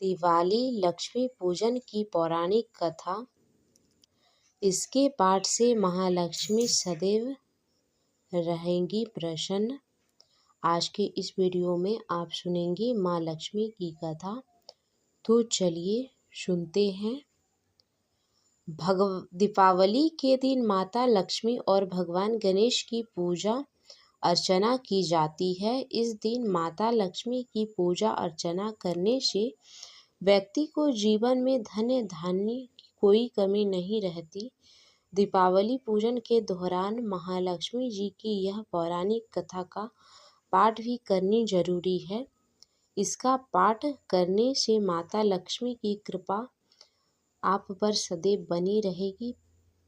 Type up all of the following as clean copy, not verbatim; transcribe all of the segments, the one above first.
दिवाली लक्ष्मी पूजन की पौराणिक कथा। इसके पाठ से महालक्ष्मी सदैव रहेंगी प्रसन्न। आज के इस वीडियो में आप सुनेंगे माँ लक्ष्मी की कथा। तो चलिए सुनते हैं। दीपावली के दिन माता लक्ष्मी और भगवान गणेश की पूजा अर्चना की जाती है। इस दिन माता लक्ष्मी की पूजा अर्चना करने से व्यक्ति को जीवन में धन धान्य की कोई कमी नहीं रहती। दीपावली पूजन के दौरान महालक्ष्मी जी की यह पौराणिक कथा का पाठ भी करनी जरूरी है। इसका पाठ करने से माता लक्ष्मी की कृपा आप पर सदैव बनी रहेगी।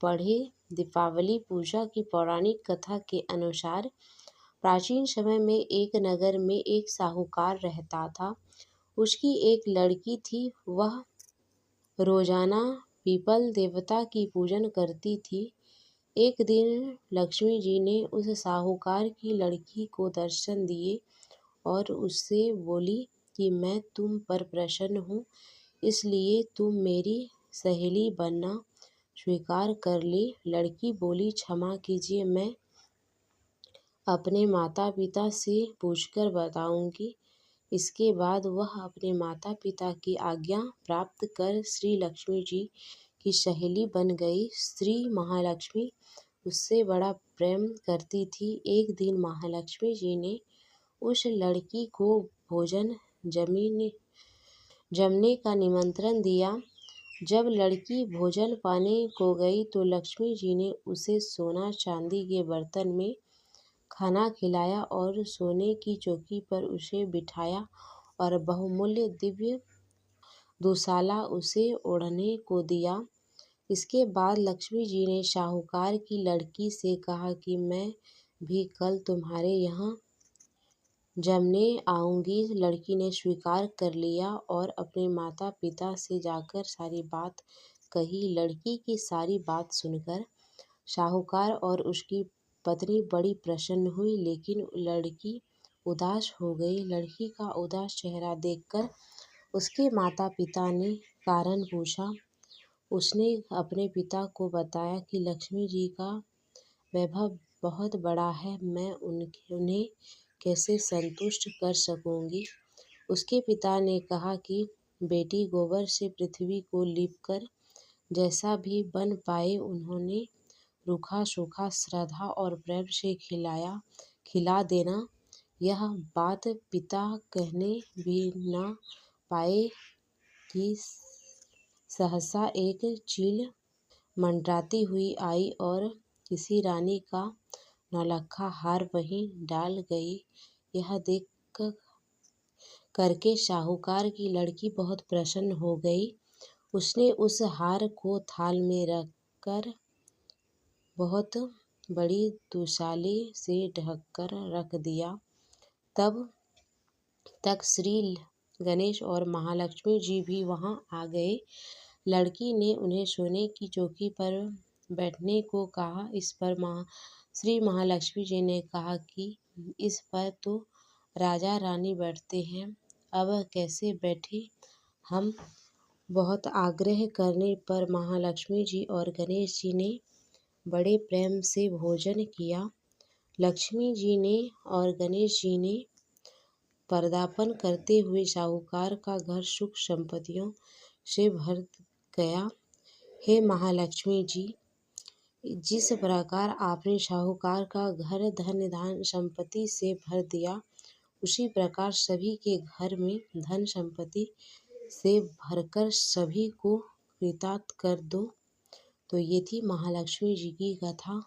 पढ़े। दीपावली पूजा की पौराणिक कथा के अनुसार प्राचीन समय में एक नगर में एक साहूकार रहता था। उसकी एक लड़की थी। वह रोजाना पीपल देवता की पूजन करती थी। एक दिन लक्ष्मी जी ने उस साहूकार की लड़की को दर्शन दिए और उससे बोली कि मैं तुम पर प्रसन्न हूँ, इसलिए तुम मेरी सहेली बनना स्वीकार कर ले। लड़की बोली, क्षमा कीजिए, मैं अपने माता पिता से पूछकर बताऊंगी। इसके बाद वह अपने माता पिता की आज्ञा प्राप्त कर श्री लक्ष्मी जी की सहेली बन गई। श्री महालक्ष्मी उससे बड़ा प्रेम करती थी। एक दिन महालक्ष्मी जी ने उस लड़की को भोजन जमने का निमंत्रण दिया। जब लड़की भोजन पाने को गई तो लक्ष्मी जी ने उसे सोना चांदी के बर्तन में खाना खिलाया और सोने की चौकी पर उसे बिठाया और बहुमूल्य दिव्य दुशाला उसे ओढ़ने को दिया। इसके बाद लक्ष्मी जी ने साहूकार की लड़की से कहा कि मैं भी कल तुम्हारे यहाँ जमने आऊंगी। लड़की ने स्वीकार कर लिया और अपने माता पिता से जाकर सारी बात कही। लड़की की सारी बात सुनकर साहूकार और उसकी पत्नी बड़ी प्रसन्न हुई, लेकिन लड़की उदास हो गई। लड़की का उदास चेहरा देखकर उसके माता पिता ने कारण पूछा। उसने अपने पिता को बताया कि लक्ष्मी जी का वैभव बहुत बड़ा है, मैं उन्हें कैसे संतुष्ट कर सकूंगी। उसके पिता ने कहा कि बेटी गोबर से पृथ्वी को लीपकर जैसा भी बन पाए उन्होंने रूखा सूखा श्रद्धा और प्रेम से खिला देना। यह बात पिता कहने भी न पाए कि सहसा एक चील मंडराती हुई आई और किसी रानी का नौलखा हार वहीं डाल गई। यह देख करके साहूकार की लड़की बहुत प्रसन्न हो गई। उसने उस हार को थाल में रखकर बहुत बड़ी दुशाले से ढककर रख दिया। तब तक श्री गणेश और महालक्ष्मी जी भी वहां आ गए। लड़की ने उन्हें सोने की चौकी पर बैठने को कहा। इस पर श्री महालक्ष्मी जी ने कहा कि इस पर तो राजा रानी बैठते हैं, अब कैसे बैठे हम। बहुत आग्रह करने पर महालक्ष्मी जी और गणेश जी ने बड़े प्रेम से भोजन किया। लक्ष्मी जी ने और गणेश जी ने पदार्पण करते हुए साहूकार का घर सुख संपत्तियों से भर गया। हे महालक्ष्मी जी, जिस प्रकार आपने साहूकार का घर धन धान संपत्ति से भर दिया, उसी प्रकार सभी के घर में धन संपत्ति से भरकर सभी को कृतार्थ कर दो। तो ये थी महालक्ष्मी जी की कथा।